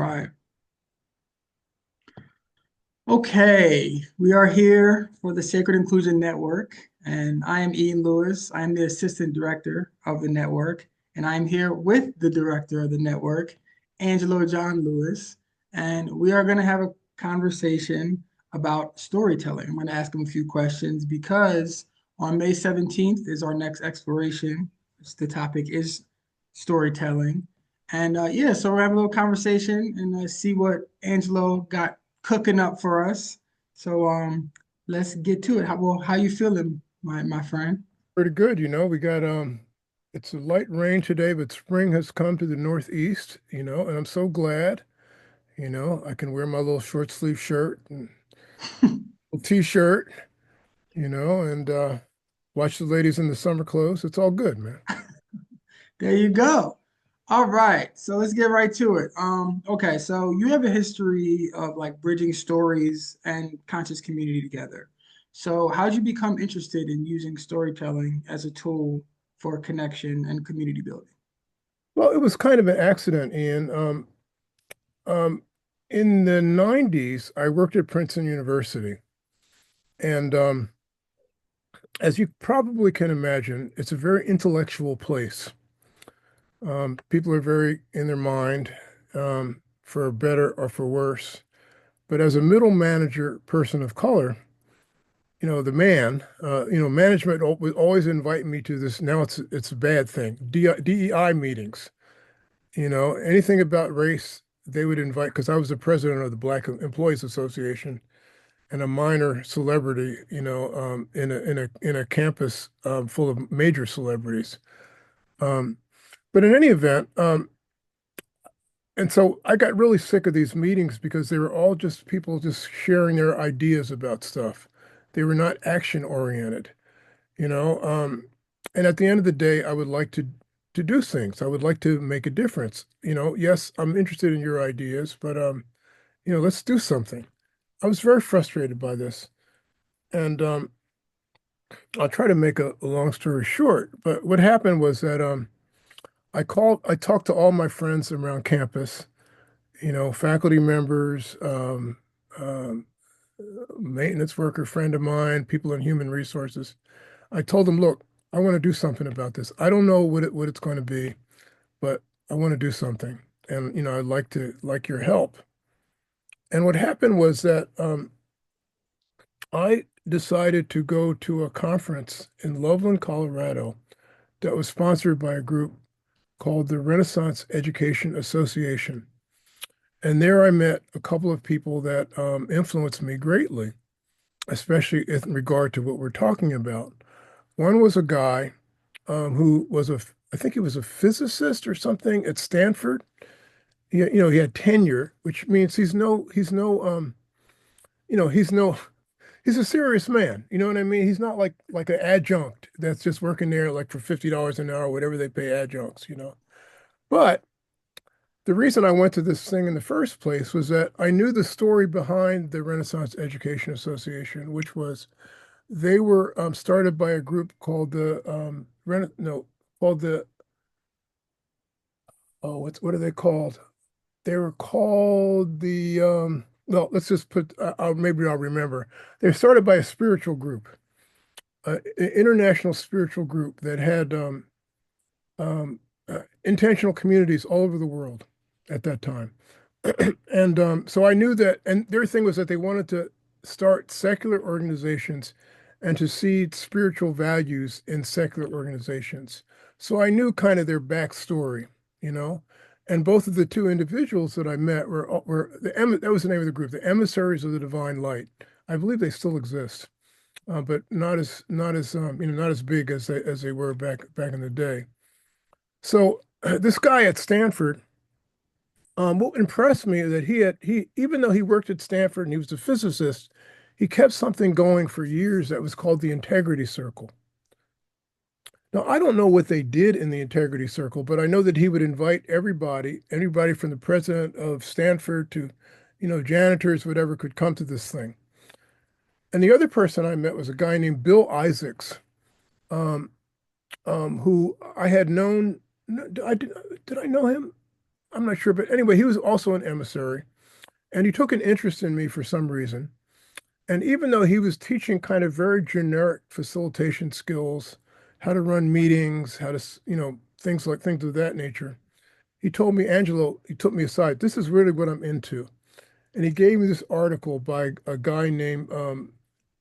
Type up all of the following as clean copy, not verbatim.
right. Okay, we are here for the Sacred Inclusion Network, and I am Ian Lewis. I am the Assistant Director of the network, and I'm here with the Director of the network, Angelo John Lewis, and we are going to have a conversation about storytelling. I'm going to ask him a few questions because on May 17th is our next exploration. The topic is storytelling. And yeah, so we're having a little conversation and see what Angelo got cooking up for us. So let's get to it. How you feeling, my friend? Pretty good, we got it's a light rain today, but spring has come to the northeast, and I'm so glad, I can wear my little short sleeve shirt and little t-shirt, and watch the ladies in the summer clothes. It's all good, man. There you go. All right, so let's get right to it. Okay, so you have a history of like bridging stories and conscious community together. So how did you become interested in using storytelling as a tool for connection and community building? Well, it was kind of an accident, Ian. Um, in the 90s, I worked at Princeton University, and as you probably can imagine, it's a very intellectual place. People are very in their mind, for better or for worse. But as a middle manager person of color, management would always invite me to this. Now it's a bad thing. DEI meetings, anything about race, they would invite because I was the president of the Black Employees Association and a minor celebrity, in a campus full of major celebrities. Um, but in any event, and so I got really sick of these meetings because they were all just people just sharing their ideas about stuff. They were not action oriented, you know. And at the end of the day, I would like to do things. I would like to make a difference. Yes, I'm interested in your ideas, but let's do something. I was very frustrated by this. And I'll try to make a long story short, but what happened was that I talked to all my friends around campus, faculty members, um, maintenance worker friend of mine, people in human resources. I told them, look, I want to do something about this. I don't know what it's going to be, but I want to do something. And, I'd like your help. And what happened was that I decided to go to a conference in Loveland, Colorado that was sponsored by a group called the Renaissance Education Association. And there I met a couple of people that influenced me greatly, especially in regard to what we're talking about. One was a guy who was I think he was a physicist or something at Stanford. He had tenure, which means he's no, he's a serious man. You know what I mean? He's not like an adjunct that's just working there like for $50 an hour, whatever they pay adjuncts. But the reason I went to this thing in the first place was that I knew the story behind the Renaissance Education Association, which was they were started by a group called the no, called the oh, what are they called? They were called the well, let's just put maybe I'll remember. They were started by a spiritual group, an international spiritual group that had intentional communities all over the world at that time. And so I knew that, and their thing was that they wanted to start secular organizations and to seed spiritual values in secular organizations. So I knew kind of their backstory, you know. And both of the two individuals that I met that was the name of the group, the Emissaries of the Divine Light. I believe they still exist, but not as big as they were back in the day. So this guy at Stanford. What impressed me is that he even though he worked at Stanford and he was a physicist, he kept something going for years that was called the Integrity Circle. Now, I don't know what they did in the Integrity Circle, but I know that he would invite anybody from the president of Stanford to, janitors, whatever, could come to this thing. And the other person I met was a guy named Bill Isaacs, um, who I had known. Did I know him? I'm not sure, but anyway, he was also an emissary, and he took an interest in me for some reason. And even though he was teaching kind of very generic facilitation skills, how to run meetings, how to, things of that nature, he told me, Angelo, he took me aside. This is really what I'm into. And he gave me this article by a guy named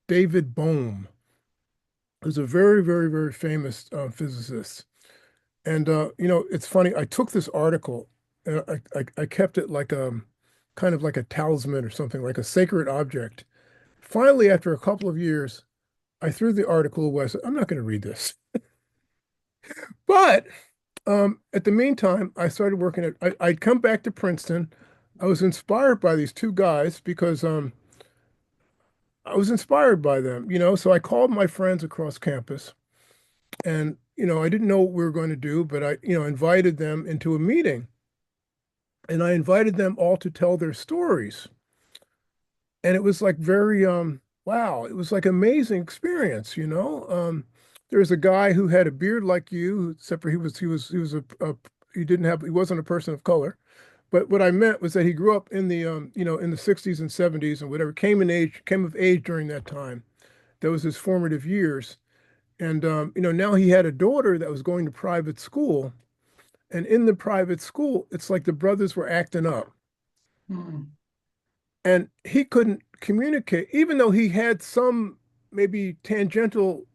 David Bohm, who's a very, very, very famous physicist. And it's funny. I took this article and I kept it like kind of like a talisman or something, like a sacred object. Finally, after a couple of years, I threw the article away. I said, I'm not going to read this. But at the meantime, I started working I'd come back to Princeton. I was inspired by these two guys because I was inspired by them, So I called my friends across campus and, I didn't know what we were going to do, but I, invited them into a meeting and I invited them all to tell their stories. And it was like very, wow, it was like amazing experience. There was a guy who had a beard like you, except for he was he wasn't a person of color. But what I meant was that he grew up in the 60s and 70s and whatever, came of age during that time. That was his formative years. And now he had a daughter that was going to private school. And in the private school, it's like the brothers were acting up. Hmm. And he couldn't communicate, even though he had some maybe tangential,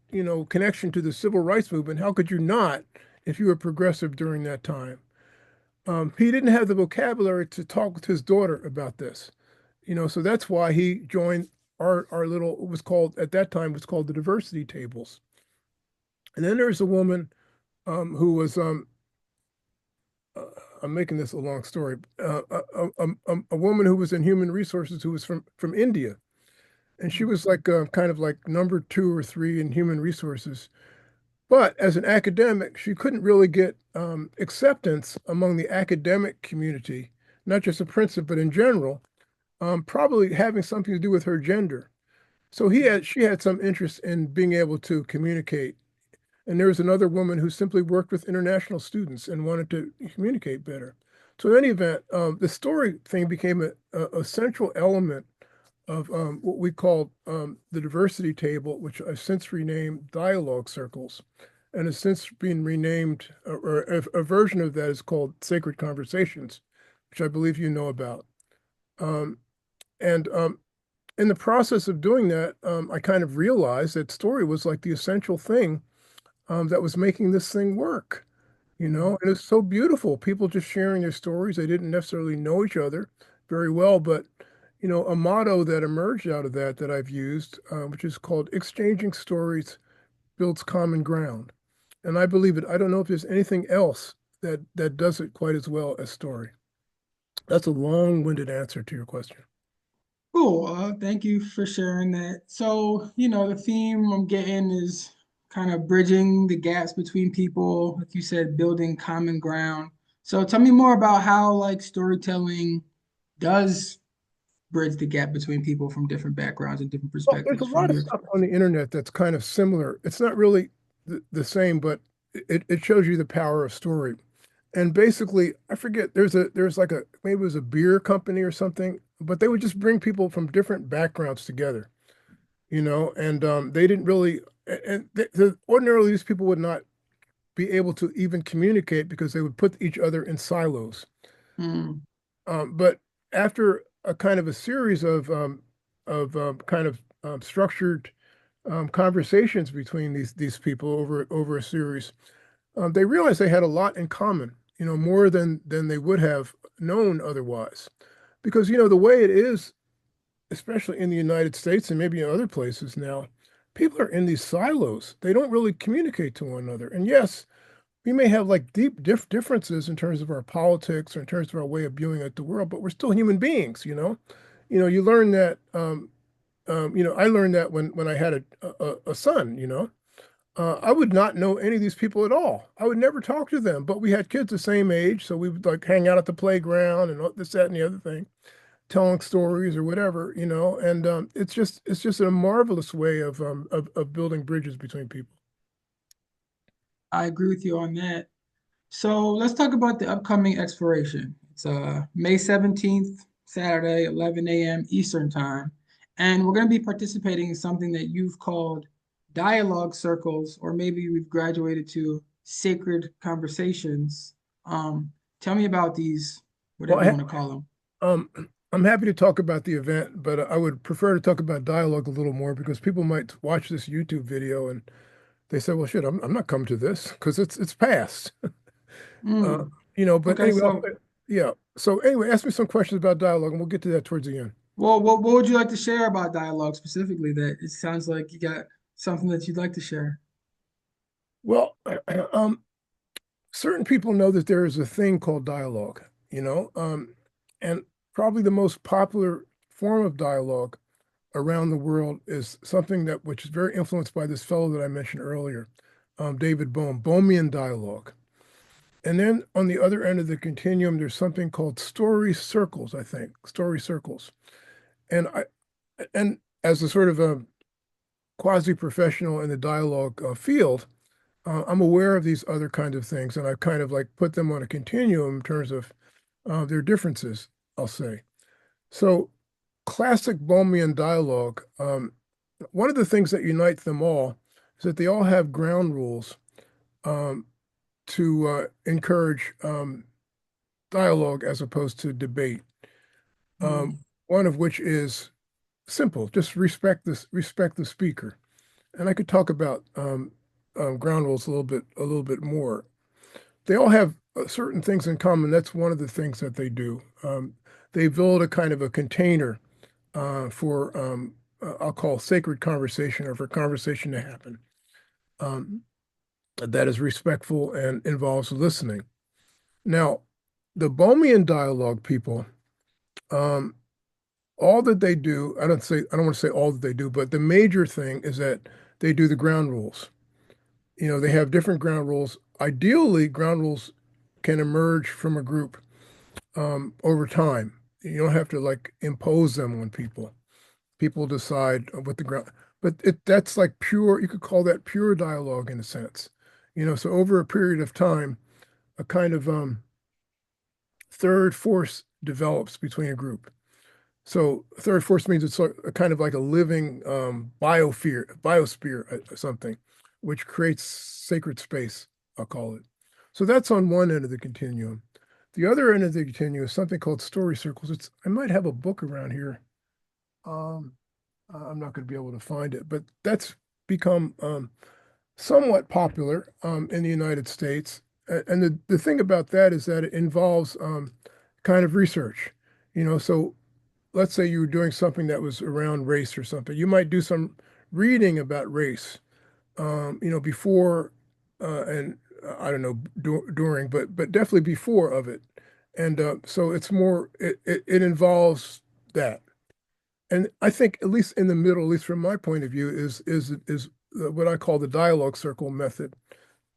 connection to the civil rights movement. How could you not if you were progressive during that time? He didn't have the vocabulary to talk with his daughter about this, so that's why he joined our little, it was called, at that time, it was called the diversity tables. And then there's a woman who was, uh, I'm making this a long story, a woman who was in human resources who was from India. And she was like kind of like number two or three in human resources. But as an academic, she couldn't really get acceptance among the academic community, not just a Princeton, but in general, probably having something to do with her gender. So she had some interest in being able to communicate. And there was another woman who simply worked with international students and wanted to communicate better. So in any event, the story thing became a central element of what we call the diversity table, which I've since renamed dialogue circles, and has since been renamed, or a version of that is called sacred conversations, which I believe you know about. Um, and in the process of doing that, I kind of realized that story was like the essential thing that was making this thing work, and it's so beautiful. People just sharing their stories. They didn't necessarily know each other very well, but a motto that emerged out of that I've used, which is called exchanging stories builds common ground. And I believe it. I don't know if there's anything else that does it quite as well as story. That's a long-winded answer to your question. Cool. Thank you for sharing that. So, the theme I'm getting is kind of bridging the gaps between people, like you said, building common ground. So tell me more about how like storytelling does bridge the gap between people from different backgrounds and different Well, there's a perspectives from lot of your stuff on experience. the internet that's kind of similar. It's not really the same, but it shows you the power of story. And basically, I forget, there's like maybe it was a beer company or something, but they would just bring people from different backgrounds together, and they didn't really, and ordinarily these people would not be able to even communicate because they would put each other in silos. Mm, But after a kind of a series of kind of structured conversations between these people over a series, they realized they had a lot in common, more than they would have known otherwise. Because, the way it is, especially in the United States and maybe in other places now, people are in these silos. They don't really communicate to one another. And yes, we may have like deep differences in terms of our politics or in terms of our way of viewing at the world, but we're still human beings, you learn that, I learned that when I had a son, I would not know any of these people at all. I would never talk to them, but we had kids the same age, so we would like hang out at the playground and this, that, and the other thing, telling stories or whatever, and it's just a marvelous way of building bridges between people. I agree with you on that. So let's talk about the upcoming expiration. It's May 17th, Saturday, 11 a.m. Eastern Time. And we're going to be participating in something that you've called dialogue circles, or maybe we've graduated to sacred conversations. Tell me about these, Well, whatever you want to call them. um, I'm happy to talk about the event, but I would prefer to talk about dialogue a little more because people might watch this YouTube video and they say, "Well, shit, I'm not coming to this because it's past." Uh, Mm, but okay, anyway, so, yeah. So anyway, ask me some questions about dialogue, and we'll get to that towards the end. well, what would you like to share about dialogue specifically? That it sounds like you got something that you'd like to share. Well, um, certain people know that there is a thing called dialogue, and probably the most popular form of dialogue around the world is something that which is very influenced by this fellow that I mentioned earlier, David Bohm, Bohmian dialogue. And then on the other end of the continuum, there's something called story circles, I think, story circles. And as a sort of a quasi-professional in the dialogue field, I'm aware of these other kinds of things, and I kind of like put them on a continuum in terms of their differences, I'll say. So classic Bohmian dialogue, one of the things that unites them all is that they all have ground rules um, to encourage dialogue as opposed to debate. Um, Mm, one of which is simple, just respect the speaker. And I could talk about ground rules a little bit more. They all have certain things in common. That's one of the things that they do. They build a kind of a container for I'll call sacred conversation or for conversation to happen um, that is respectful and involves listening. Now, the Bohmian dialogue people, um, all that they do, I don't want to say all that they do, but the major thing is that they do the ground rules. They have different ground rules. Ideally, ground rules can emerge from a group over time. You don't have to like impose them on people. People decide what the ground, but that's like pure, you could call that pure dialogue in a sense. So over a period of time, a kind of third force develops between a group. So third force means it's sort a kind of like a living biosphere, something, which creates sacred space, I'll call it. So that's on one end of the continuum. The other end of the continuum is something called story circles. I might have a book around here. Um, I'm not going to be able to find it, but that's become somewhat popular in the United States. And the thing about that is that it involves kind of research. So let's say you were doing something that was around race or something. You might do some reading about race, before and I don't know during, but definitely before of it. And so it's more it involves that. And I think at least in the middle, at least from my point of view, is what I call the dialogue circle method,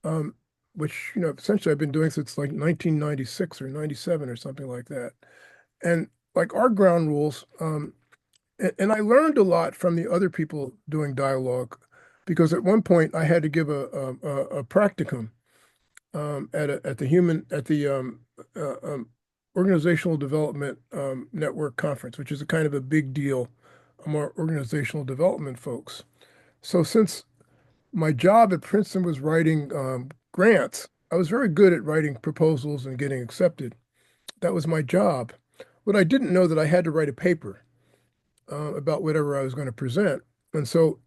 um, which essentially I've been doing since like 1996 or 97 or something like that. And like our ground rules, and I learned a lot from the other people doing dialogue, because at one point I had to give a practicum at the organizational development network conference, which is a kind of a big deal among organizational development folks. So since my job at Princeton was writing grants, I was very good at writing proposals and getting accepted. That was my job. What I didn't know that I had to write a paper about whatever I was going to present. And so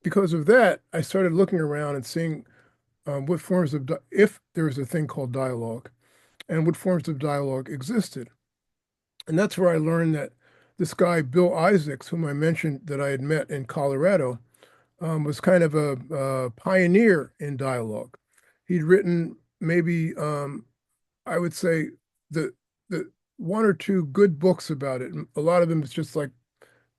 because of that, I started looking around and seeing what forms of, if there was a thing called dialogue, and what forms of dialogue existed. And that's where I learned that this guy, Bill Isaacs, whom I mentioned that I had met in Colorado, was kind of a pioneer in dialogue. He'd written maybe, I would say, the the one or two good books about it. A lot of them is just like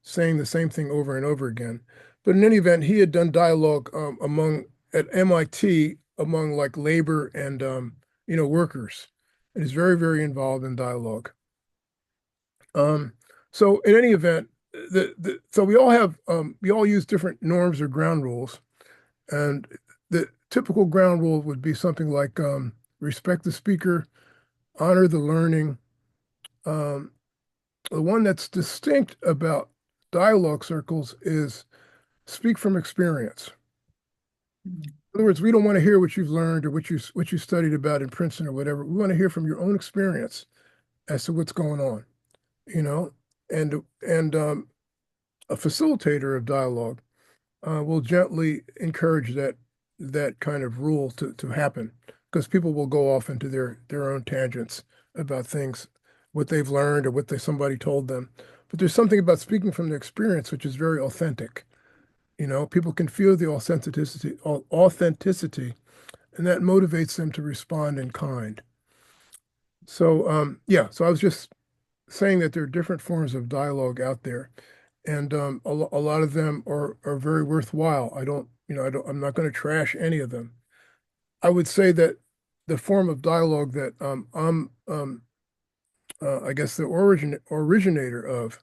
saying the same thing over and over again. But in any event, he had done dialogue among at MIT among like labor and workers, and is very very involved in dialogue. Um, so in any event, so we all use different norms or ground rules, and the typical ground rule would be something like respect the speaker, honor the learning, Um, the one that's distinct about dialogue circles is speak from experience. In other words, we don't want to hear what you've learned or what you studied about in Princeton or whatever. We want to hear from your own experience as to what's going on, you know, and a facilitator of dialogue will gently encourage that kind of rule to happen because people will go off into their own tangents about things, what they've learned or somebody told them. But there's something about speaking from the experience which is very authentic. People can feel the authenticity, and that motivates them to respond in kind. So yeah, so I was just saying that there are different forms of dialogue out there, and a lot of them are very worthwhile. I'm not going to trash any of them. I would say that the form of dialogue that I guess the originator of,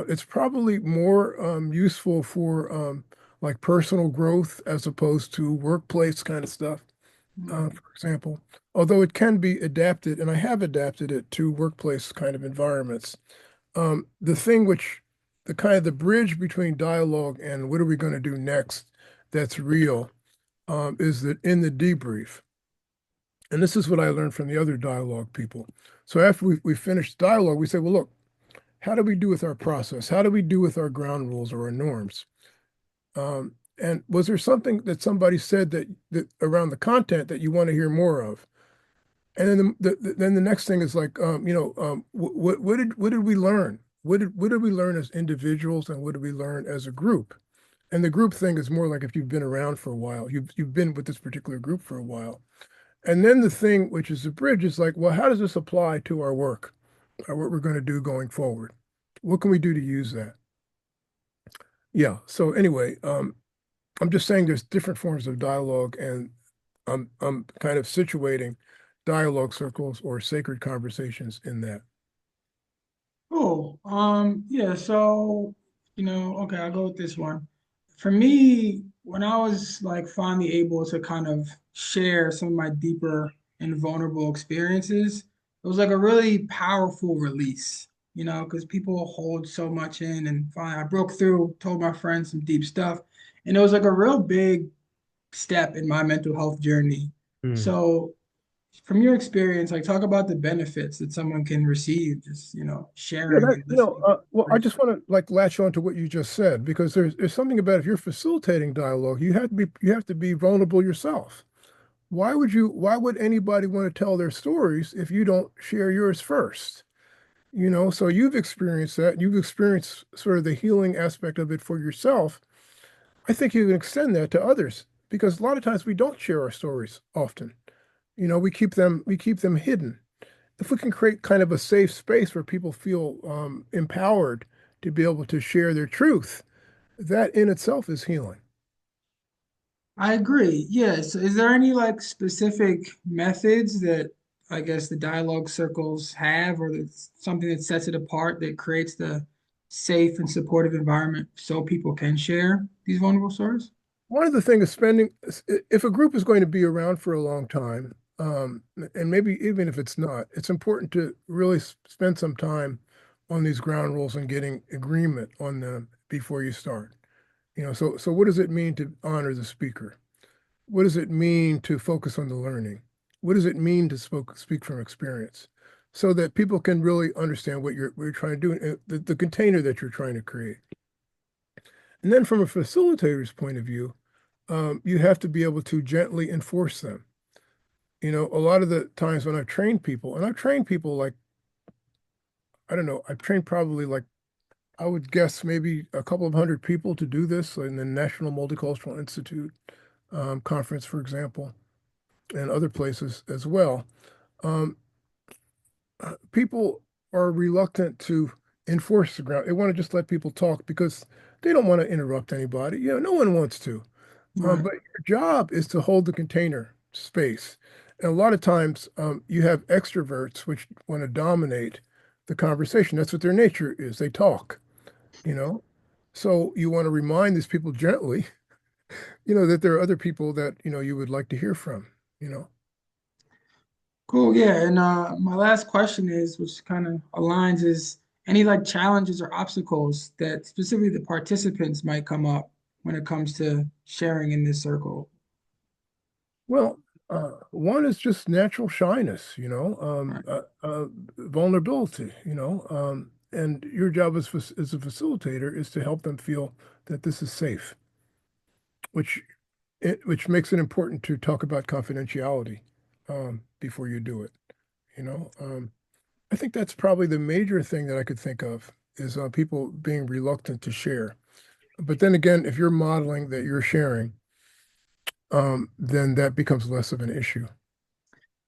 it's probably more useful for like personal growth as opposed to workplace kind of stuff. Mm. For example, although it can be adapted, and I have adapted it to workplace kind of environments. The thing which the kind of the bridge between dialogue and what are we going to do next that's real is that in the debrief. And this is what I learned from the other dialogue people. So after we finished dialogue, we say, well, look, how do we do with our process? How do we do with our ground rules or our norms? And was there something that somebody said that around the content that you want to hear more of? And then then the next thing is like, what did we learn? What did we learn as individuals, and what did we learn as a group? And the group thing is more like if you've been around for a while, you've been with this particular group for a while. And then the thing, which is the bridge, is like, well, how does this apply to our work, or what we're going to do going forward? What can we do to use that? Yeah. So anyway, I'm just saying there's different forms of dialogue, and I'm kind of situating dialogue circles or sacred conversations in that. Cool. Yeah, so, okay, I'll go with this one. For me, when I was like finally able to kind of share some of my deeper and vulnerable experiences, it was like a really powerful release, because people hold so much in, and finally I broke through, told my friends some deep stuff, and it was like a real big step in my mental health journey. Hmm. So from your experience, like talk about the benefits that someone can receive just, Yeah, sharing and listening to well, I others. just want to like latch on to what you just said because there's something about if you're facilitating dialogue, you have to be vulnerable yourself. Why would anybody want to tell their stories if you don't share yours first? So you've experienced that. You've experienced sort of the healing aspect of it for yourself. I think you can extend that to others because a lot of times we don't share our stories often. We keep them hidden. If we can create kind of a safe space where people feel empowered to be able to share their truth, that in itself is healing. I agree. Yes. Is there any like specific methods that I guess the dialogue circles have, or that's something that sets it apart that creates the safe and supportive environment so people can share these vulnerable stories? One of the things is if a group is going to be around for a long time, and maybe even if it's not, it's important to really spend some time on these ground rules and getting agreement on them before you start. So what does it mean to honor the speaker? What does it mean to focus on the learning? What does it mean to speak from experience? So that people can really understand what you're trying to do, the container that you're trying to create. And then from a facilitator's point of view, you have to be able to gently enforce them. A lot of the times when I've trained people, and I've trained people like, I don't know, I've trained probably like, I would guess maybe a couple of hundred people to do this in the National Multicultural Institute conference, for example, and other places as well. Um, People are reluctant to enforce the ground. They want to just let people talk because they don't want to interrupt anybody. No one wants to. Right. But your job is to hold the container space. And a lot of times you have extroverts which want to dominate the conversation. That's what their nature is. They talk, you know. So you want to remind these people gently, that there are other people that, you would like to hear from, you know. Cool. Yeah. And my last question is, which kind of aligns, is any like challenges or obstacles that specifically the participants might come up when it comes to sharing in this circle? Well, one is just natural shyness, Right. vulnerability, and your job as a facilitator is to help them feel that this is safe, which which makes it important to talk about confidentiality before you do it. You know, I think that's probably the major thing that I could think of is people being reluctant to share. But then again, if you're modeling that you're sharing, then that becomes less of an issue.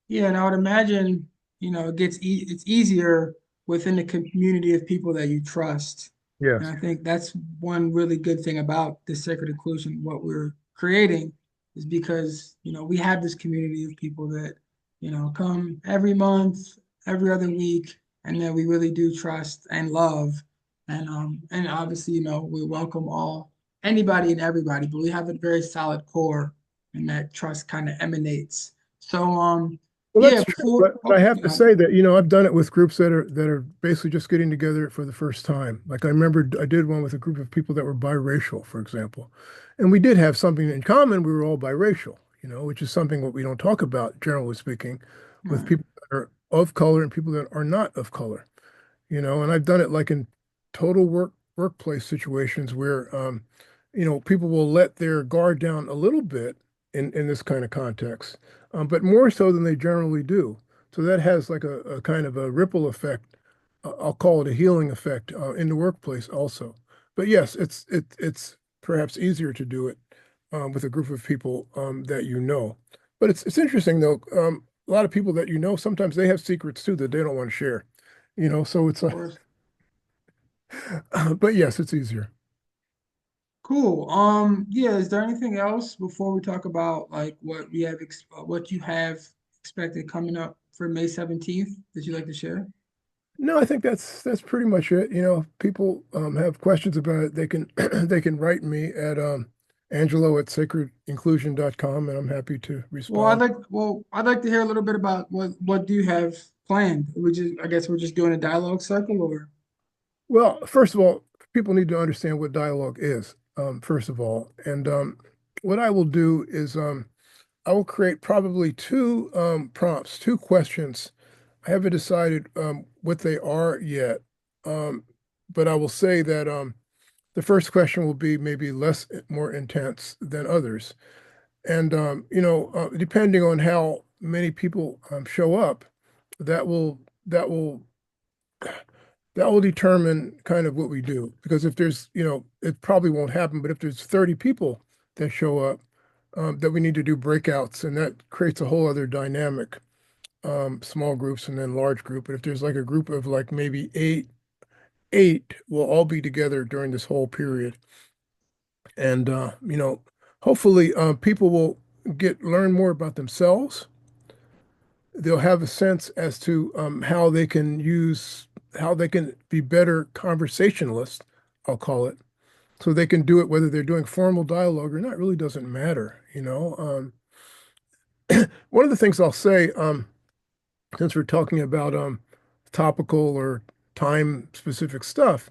Yeah, and I would imagine, it's easier within the community of people that you trust. And Yes. I think that's one really good thing about this sacred inclusion, what we're creating, is because, we have this community of people that, come every month, every other week, and that we really do trust and love. And obviously, we welcome anybody and everybody, but we have a very solid core, and that trust kind of emanates. So, Well, yeah, that's true, before, but I have to say that, I've done it with groups that are basically just getting together for the first time. Like I remember I did one with a group of people that were biracial, for example. And we did have something in common. We were all biracial, which is something what we don't talk about, generally speaking, with right, people that are of color and people that are not of color. And I've done it like in total workplace situations where people will let their guard down a little bit in this kind of context, but more so than they generally do. So that has like a kind of a ripple effect. I'll call it a healing effect in the workplace also. But yes, it's perhaps easier to do it with a group of people that you know. But it's interesting though. A lot of people that sometimes they have secrets too that they don't want to share. So it's of course. but yes, it's easier. Cool. Yeah, is there anything else before we talk about like what you have expected coming up for May 17th that you'd like to share? No, I think that's pretty much it. If people have questions about it, they can they can write me at Angelo at sacredinclusion.com and I'm happy to respond. I'd like to hear a little bit about what do you have planned? I guess we're just doing a dialogue circle or Well, first of all, people need to understand what dialogue is, first of all. And what I will do is I will create probably two prompts, two questions. I haven't decided what they are yet. Um, but I will say that the first question will be maybe more intense than others. And, depending on how many people show up, that will, that will, that will determine kind of what we do. Because if there's, it probably won't happen, but if there's 30 people that show up, that we need to do breakouts, and that creates a whole other dynamic, small groups and then large group. But if there's like a group of like maybe eight will all be together during this whole period. And hopefully people will get learn more about themselves. They'll have a sense as to how they can be better conversationalists, I'll call it. So they can do it whether they're doing formal dialogue or not, really doesn't matter. One of the things I'll say, since we're talking about topical or time specific stuff,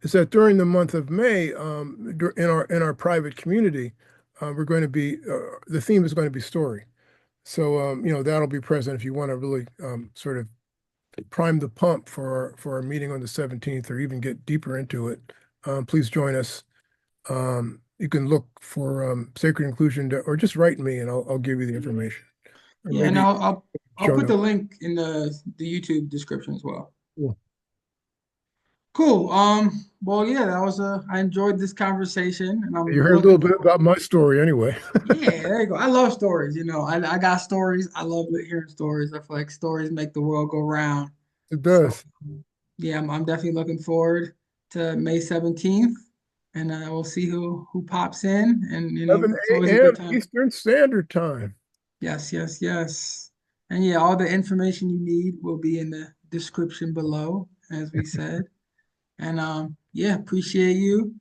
is that during the month of May, in our private community, we're going to be the theme is going to be story. So that'll be present if you want to really sort of prime the pump for our meeting on the 17th, or even get deeper into it. Please join us. You can look for Sacred Inclusion, or just write me, and I'll give you the information, or yeah, and maybe I'll show put the notes. link in the YouTube description as well. Cool. Cool. Well, yeah, I enjoyed this conversation and You I'm heard a looking little bit forward. about my story anyway. Yeah, there you go. I love stories, I got stories. I love hearing stories. I feel like stories make the world go round. It So does. yeah, I'm definitely looking forward to May 17th, and we'll see who pops in, and 11 it's always a good a.m. time. Eastern Standard Time. Yes, yes, yes. And yeah, all the information you need will be in the description below, as we said. And yeah, appreciate you.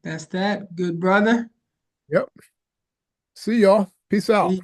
That's that. Good brother. Yep. See y'all. Peace out. Peace.